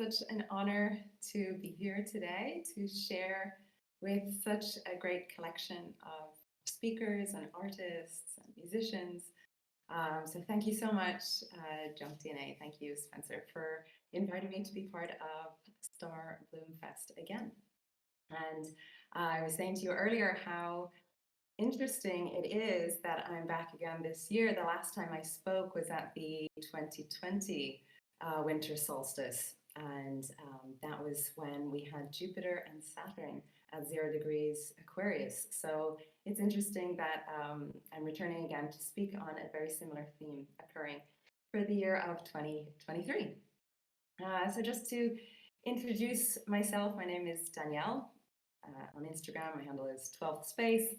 such an honor to be here today to share with such a great collection of speakers and artists and musicians. So thank you so much, junkDNA. Thank you, Spencer, for inviting me to be part of StarBloom Fest again. And I was saying to you earlier how interesting it is that I'm back again this year. The last time I spoke was at the 2020 winter solstice, and that was when we had Jupiter and Saturn at 0 degrees Aquarius. So it's interesting that I'm returning again to speak on a very similar theme occurring for the year of 2023. So just to introduce myself, my name is Danielle. On Instagram, my handle is 12th space,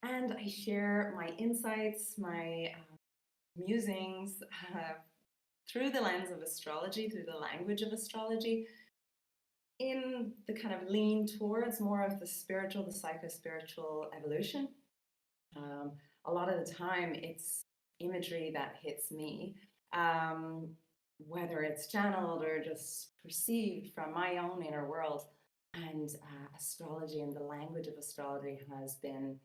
and I share my insights, my musings through the lens of astrology, through the language of astrology, in the kind of lean towards more of the spiritual, the psycho-spiritual evolution. A lot of the time, it's imagery that hits me, whether it's channeled or just perceived from my own inner world. And astrology and the language of astrology has been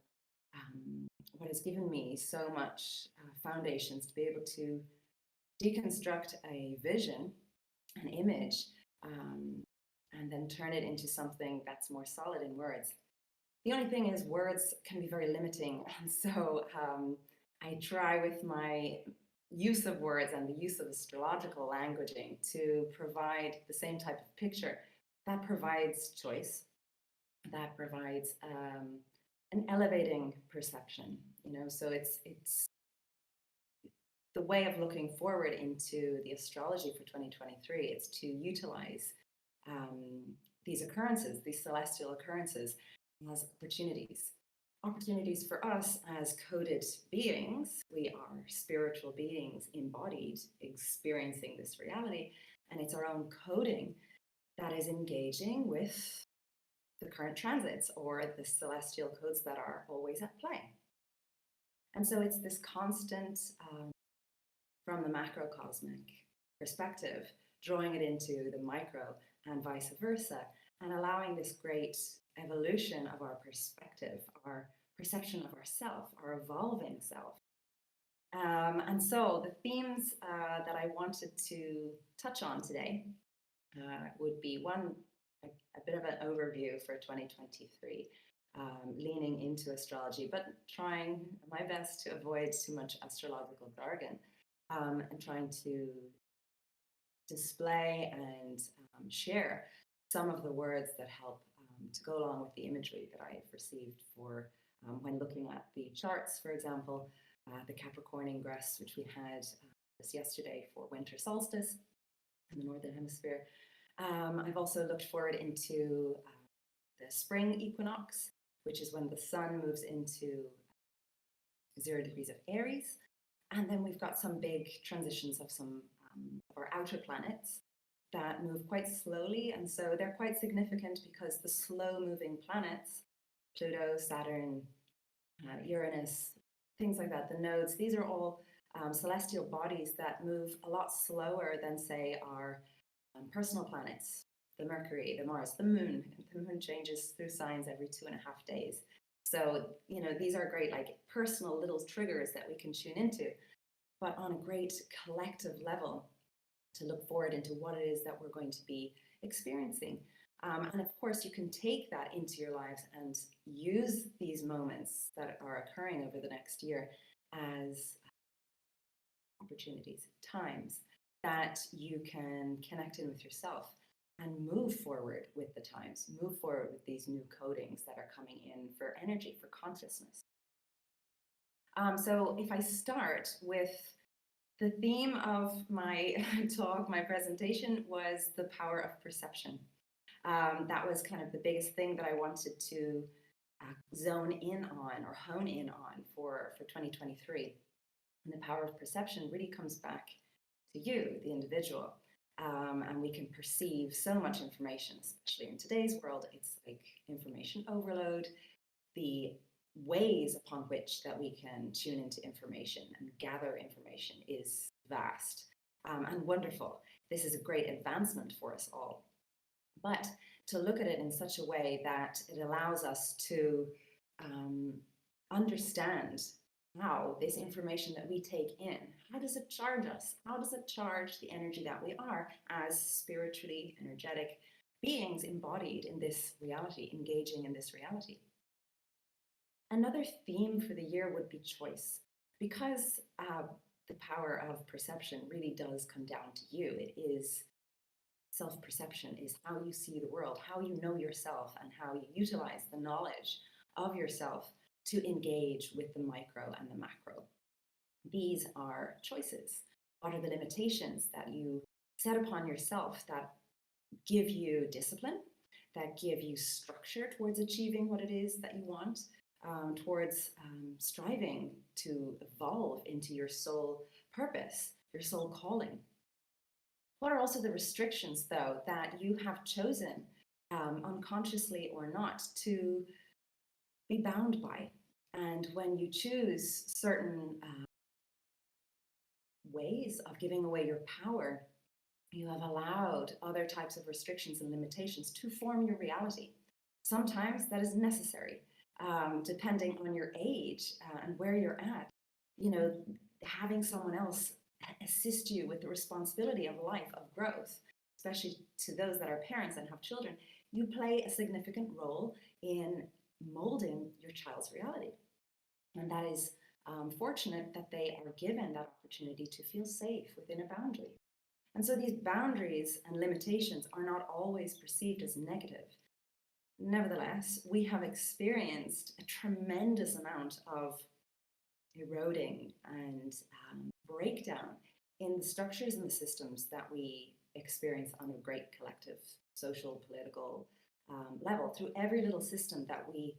what has given me so much foundations to be able to deconstruct a vision, an image, and then turn it into something that's more solid in words. The only thing is words can be very limiting, and so I try with my use of words and the use of astrological languaging to provide the same type of picture that provides choice, that provides an elevating perception, so it's the way of looking forward into the astrology for 2023. It's to utilize these occurrences, these celestial occurrences, as opportunities for us as coded beings. We are spiritual beings embodied, experiencing this reality, and it's our own coding that is engaging with the current transits or the celestial codes that are always at play. And so it's this constant, from the macrocosmic perspective, drawing it into the micro and vice versa, and allowing this great evolution of our perspective, our perception of ourself, our evolving self. And so the themes that I wanted to touch on today would be a bit of an overview for 2023, leaning into astrology, but trying my best to avoid too much astrological jargon, and trying to display and share some of the words that help to go along with the imagery that I've received for when looking at the charts, for example, the Capricorn ingress, which we had just yesterday for winter solstice in the Northern Hemisphere. I've also looked forward into the spring equinox, which is when the sun moves into 0 degrees of Aries. And then we've got some big transitions of some of our outer planets that move quite slowly. And so they're quite significant because the slow moving planets, Pluto, Saturn, Uranus, things like that, the nodes, these are all celestial bodies that move a lot slower than, say, our personal planets, the Mercury, the Mars, the Moon. The Moon changes through signs every 2.5 days. So, these are great, like, personal little triggers that we can tune into, but on a great collective level to look forward into what it is that we're going to be experiencing. And of course, you can take that into your lives and use these moments that are occurring over the next year as opportunities, times that you can connect in with yourself and move forward with the times, move forward with these new codings that are coming in for energy, for consciousness. So if I start with the theme of my talk, my presentation was the power of perception. That was kind of the biggest thing that I wanted to zone in on or hone in on for 2023. And the power of perception really comes back to you, the individual. And we can perceive so much information, especially in today's world. It's like information overload. The ways upon which that we can tune into information and gather information is vast and wonderful. this is a great advancement for us all. But to look at it in such a way that it allows us to understand how this information that we take in, how does it charge us? How does it charge the energy that we are as spiritually energetic beings embodied in this reality, engaging in this reality? Another theme for the year would be choice, because the power of perception really does come down to you. It is self-perception, is how you see the world, how you know yourself, and how you utilize the knowledge of yourself to engage with the micro and the macro. These are choices. What are the limitations that you set upon yourself that give you discipline, that give you structure towards achieving what it is that you want, towards striving to evolve into your soul purpose, your soul calling? What are also the restrictions, though, that you have chosen, unconsciously or not, to be bound by? And when you choose certain ways of giving away your power, you have allowed other types of restrictions and limitations to form your reality. Sometimes that is necessary, depending on your age and where you're at. You know, having someone else assist you with the responsibility of life, of growth, especially to those that are parents and have children, you play a significant role in molding your child's reality. And that is fortunate that they are given that opportunity to feel safe within a boundary. And so these boundaries and limitations are not always perceived as negative. Nevertheless, we have experienced a tremendous amount of eroding and breakdown in the structures and the systems that we experience on a great collective social, political level, through every little system that we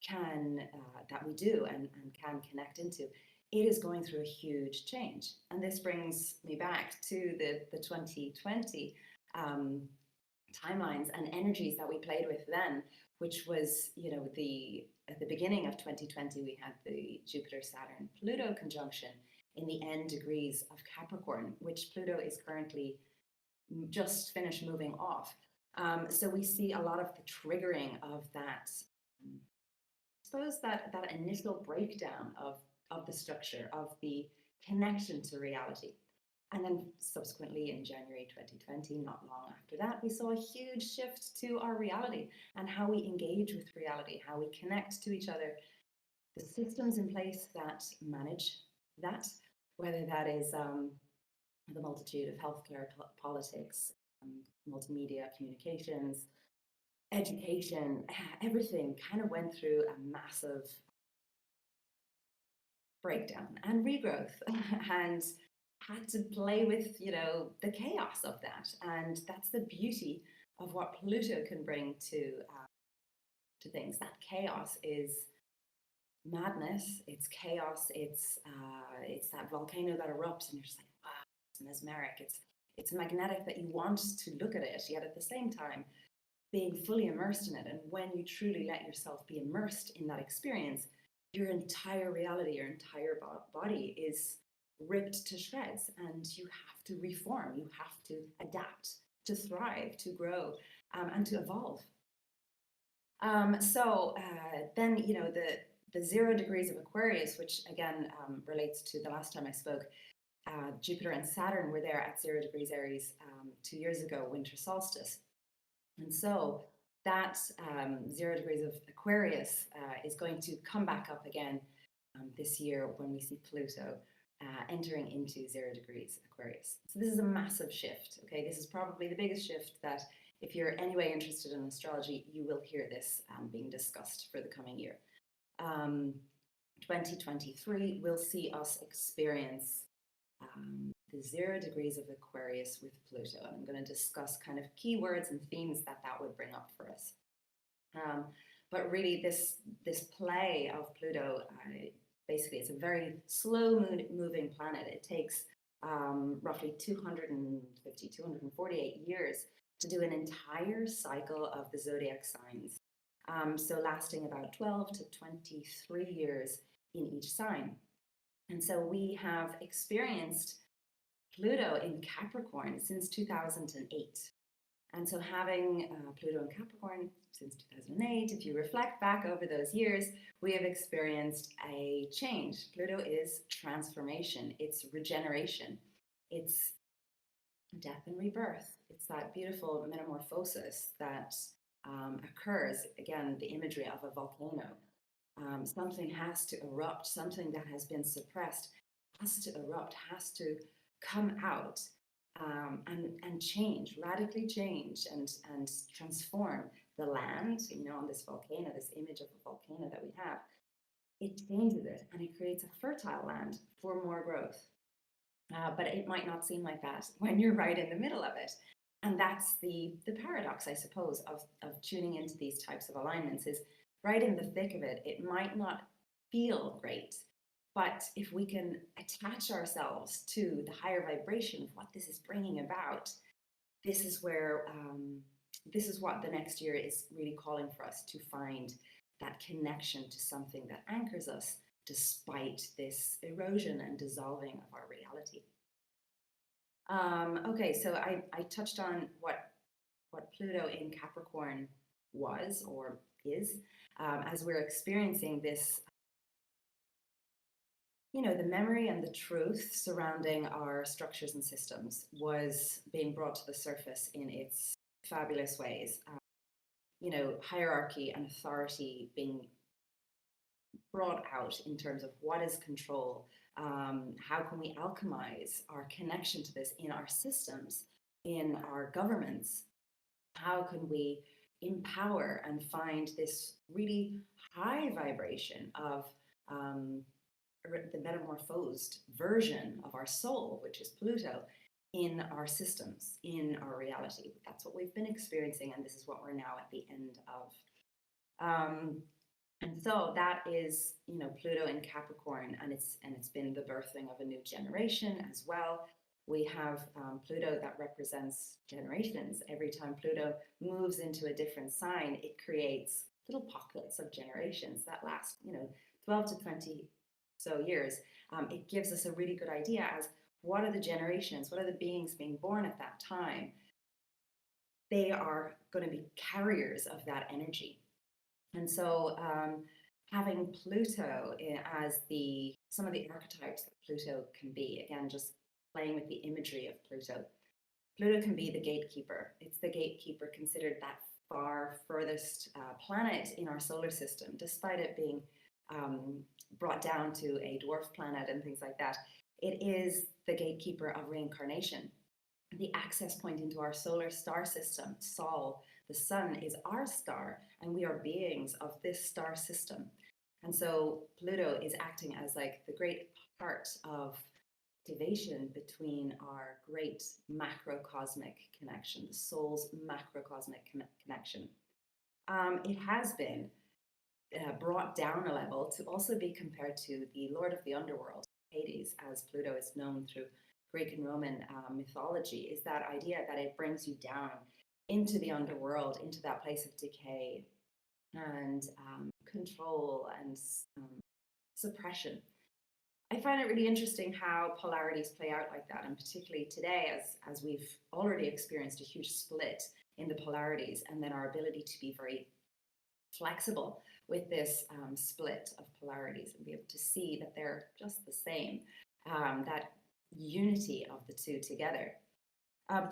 can, that we do and can connect into. It is going through a huge change. And this brings me back to the 2020 timelines and energies that we played with then, which was, you know, at the beginning of 2020, we had the Jupiter-Saturn-Pluto conjunction in the end degrees of Capricorn, which Pluto is currently just finished moving off. So we see a lot of the triggering of that, I suppose that initial breakdown of the structure, of the connection to reality. And then subsequently in January 2020, not long after that, we saw a huge shift to our reality and how we engage with reality, how we connect to each other, the systems in place that manage that, whether that is the multitude of healthcare, politics, multimedia, communications, education, everything kind of went through a massive breakdown and regrowth and had to play with, you know, the chaos of that. And that's the beauty of what Pluto can bring to things. That chaos is madness, it's chaos, it's that volcano that erupts and you're just like, wow, it's mesmeric, it's magnetic that you want to look at it, yet at the same time being fully immersed in it. And when you truly let yourself be immersed in that experience, your entire reality, your entire body is ripped to shreds, and you have to reform, you have to adapt, to thrive, to grow, and to evolve. Then, you know, the 0 degrees of Aquarius, which again relates to the last time I spoke, Jupiter and Saturn were there at 0 degrees Aries 2 years ago, winter solstice. And so that 0 degrees of Aquarius is going to come back up again this year when we see Pluto entering into 0 degrees Aquarius. So this is a massive shift, okay? This is probably the biggest shift that, if you're anyway interested in astrology, you will hear this being discussed for the coming year. 2023 will see us experience the 0 degrees of Aquarius with Pluto. And I'm going to discuss kind of keywords and themes that would bring up for us. But really this play of Pluto, basically it's a very slow moving planet. It takes roughly 248 years to do an entire cycle of the zodiac signs. So lasting about 12 to 23 years in each sign. And so we have experienced Pluto in Capricorn since 2008. And so having Pluto in Capricorn since 2008, if you reflect back over those years, we have experienced a change. Pluto is transformation, it's regeneration, it's death and rebirth. It's that beautiful metamorphosis that occurs, again, the imagery of a volcano. Something has to erupt, something that has been suppressed has to erupt, has to come out and change, radically change and transform the land, on this volcano, this image of a volcano that we have. It changes it and it creates a fertile land for more growth. But it might not seem like that when you're right in the middle of it. And that's the paradox, I suppose, of tuning into these types of alignments is right in the thick of it. It might not feel great, but if we can attach ourselves to the higher vibration of what this is bringing about, this is where, this is what the next year is really calling for us to find that connection to something that anchors us despite this erosion and dissolving of our reality. Okay, so I touched on what Pluto in Capricorn was or is, as we're experiencing this, the memory and the truth surrounding our structures and systems was being brought to the surface in its fabulous ways. Hierarchy and authority being brought out in terms of what is control, how can we alchemize our connection to this in our systems, in our governments, how can we empower and find this really high vibration of the metamorphosed version of our soul, which is Pluto, in our systems, in our reality. That's what we've been experiencing, and this is what we're now at the end of. And so that is, Pluto in Capricorn, and it's been the birthing of a new generation as well. We have Pluto that represents generations. Every time Pluto moves into a different sign, it creates little pockets of generations that last, 12 to 20 so years. It gives us a really good idea as what are the generations, what are the beings being born at that time. They are going to be carriers of that energy. And so having Pluto as some of the archetypes that Pluto can be, again, just playing with the imagery of Pluto. Pluto can be the gatekeeper. It's the gatekeeper considered that far furthest planet in our solar system, despite it being brought down to a dwarf planet and things like that. It is the gatekeeper of reincarnation, the access point into our solar star system. Sol, the sun, is our star, and we are beings of this star system. And so Pluto is acting as like the great part of activation between our great macrocosmic connection, the soul's macrocosmic connection. It has been brought down a level to also be compared to the Lord of the Underworld, Hades, as Pluto is known through Greek and Roman mythology, is that idea that it brings you down into the underworld, into that place of decay and control and suppression. I find it really interesting how polarities play out like that, and particularly today, as we've already experienced a huge split in the polarities, and then our ability to be very flexible with this split of polarities and be able to see that they're just the same, that unity of the two together.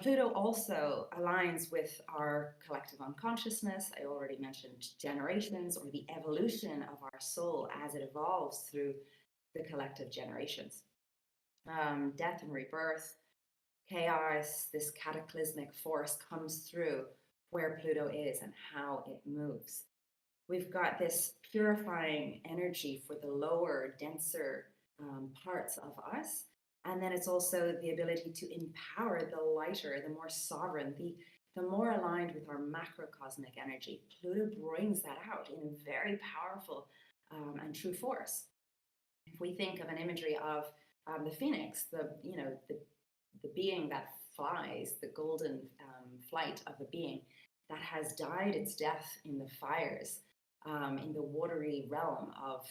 Pluto also aligns with our collective unconsciousness. I already mentioned generations, or the evolution of our soul as it evolves through the collective generations. Death and rebirth, chaos, this cataclysmic force comes through where Pluto is and how it moves. We've got this purifying energy for the lower, denser parts of us. And then it's also the ability to empower the lighter, the more sovereign, the more aligned with our macrocosmic energy. Pluto brings that out in a very powerful and true force. If we think of an imagery of the phoenix, the being that flies, the golden flight of a being that has died its death in the fires, in the watery realm of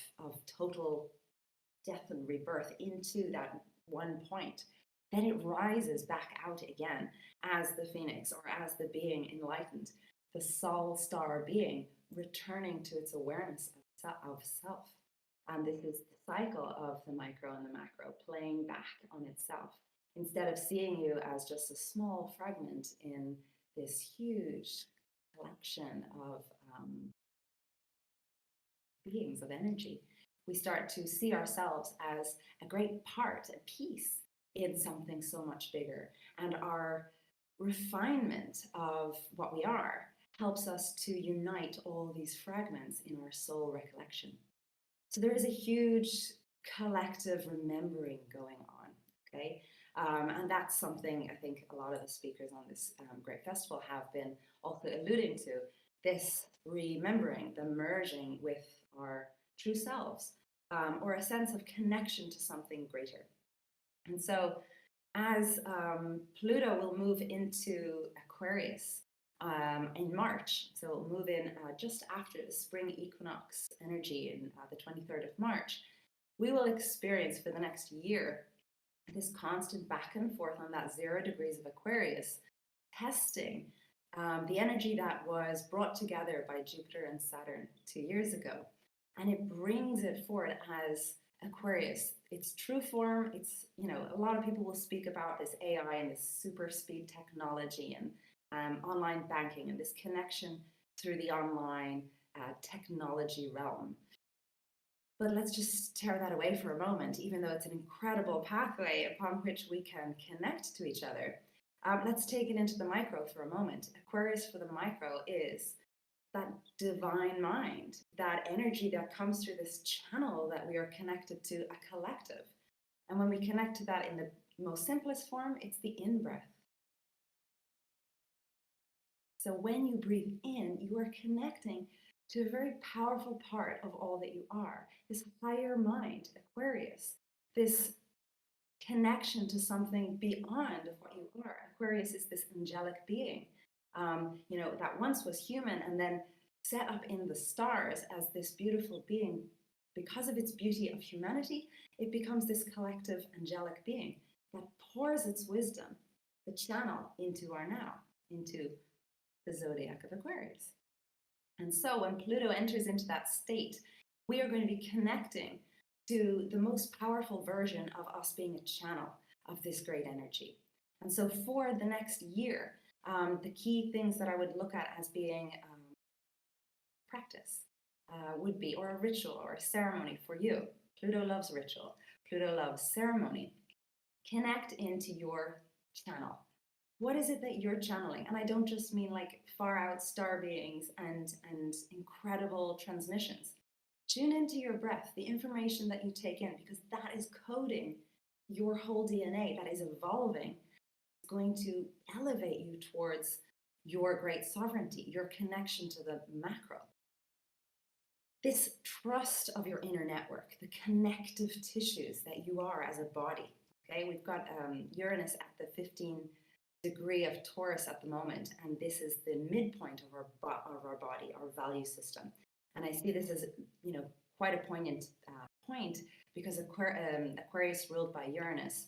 total death and rebirth into that one point. then it rises back out again as the phoenix or as the being enlightened, the soul star being returning to its awareness of self. And this is the cycle of the micro and the macro playing back on itself. Instead of seeing you as just a small fragment in this huge collection of beings of energy, we start to see ourselves as a great part, a piece in something so much bigger. And our refinement of what we are helps us to unite all these fragments in our soul recollection. So there is a huge collective remembering going on, okay? And that's something I think a lot of the speakers on this great festival have been also alluding to, this remembering, the merging with our true selves, or a sense of connection to something greater. And so as Pluto will move into Aquarius in March, so it'll move in just after the spring equinox energy in the 23rd of March, we will experience for the next year this constant back and forth on that 0 degrees of Aquarius, testing the energy that was brought together by Jupiter and Saturn 2 years ago. And it brings it forward as Aquarius, its true form. It's, a lot of people will speak about this AI and this super speed technology and online banking and this connection through the online technology realm. But let's just tear that away for a moment, even though it's an incredible pathway upon which we can connect to each other. Let's take it into the micro for a moment. Aquarius for the micro is that divine mind, that energy that comes through this channel that we are connected to a collective. And when we connect to that in the most simplest form, it's the in-breath. So when you breathe in, you are connecting to a very powerful part of all that you are, this higher mind, Aquarius, this connection to something beyond what you are. Aquarius is this angelic being, that once was human and then set up in the stars as this beautiful being. Because of its beauty of humanity, it becomes this collective angelic being that pours its wisdom, the channel, into our now, into the zodiac of Aquarius. And so when Pluto enters into that state, we are going to be connecting to the most powerful version of us being a channel of this great energy. And so for the next year, the key things that I would look at as being practice would be, or a ritual or a ceremony for you. Pluto loves ritual. Pluto loves ceremony. Connect into your channel. What is it that you're channeling? And I don't just mean like far out star beings and incredible transmissions. Tune into your breath, the information that you take in, because that is coding your whole DNA, that is evolving. It's going to elevate you towards your great sovereignty, your connection to the macro. This trust of your inner network, the connective tissues that you are as a body. Okay, we've got Uranus at the 15th degree of Taurus at the moment, and this is the midpoint of our body, our value system. And I see this as, quite a poignant point, because Aquarius ruled by Uranus,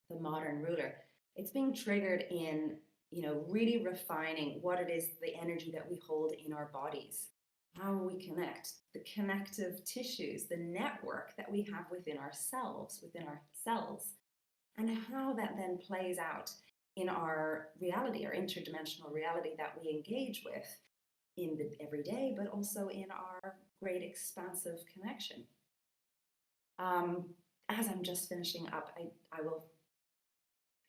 the modern ruler, it's being triggered in, really refining what it is, the energy that we hold in our bodies, how we connect, the connective tissues, the network that we have within ourselves, within our cells, and how that then plays out in our reality, our interdimensional reality that we engage with in the everyday, but also in our great expansive connection. As I'm just finishing up, I will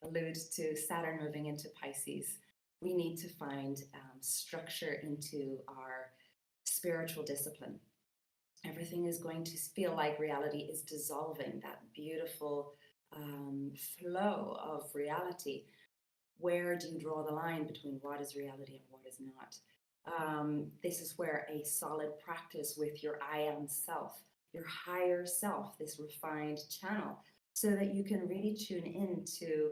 allude to Saturn moving into Pisces. We need to find structure into our spiritual discipline. Everything is going to feel like reality is dissolving, that beautiful flow of reality. Where do you draw the line between what is reality and what is not? This is where a solid practice with your I am self, your higher self, this refined channel, so that you can really tune into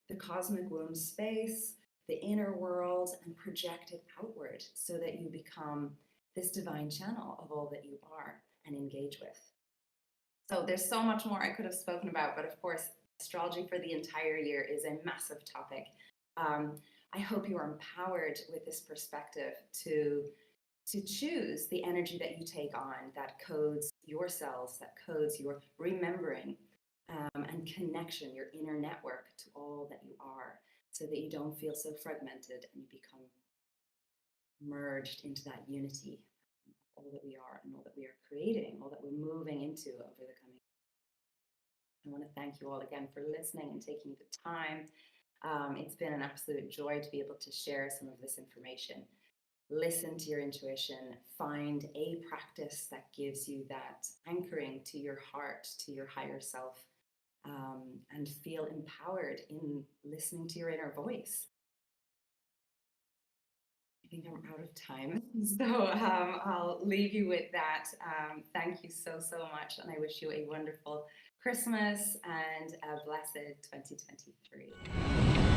the cosmic womb space, the inner world, and project it outward so that you become this divine channel of all that you are and engage with. So there's so much more I could have spoken about, but of course, astrology for the entire year is a massive topic. I hope you are empowered with this perspective to choose the energy that you take on, that codes your cells, that codes your remembering and connection, your inner network to all that you are, so that you don't feel so fragmented and you become merged into that unity, all that we are and all that we are creating, all that we're moving into over the coming. I want to thank you all again for listening and taking the time. It's been an absolute joy to be able to share some of this information. Listen to your intuition, find a practice that gives you that anchoring to your heart, to your higher self, and feel empowered in listening to your inner voice. I think I'm out of time, so I'll leave you with that. Thank you so much, and I wish you a wonderful Christmas and a blessed 2023.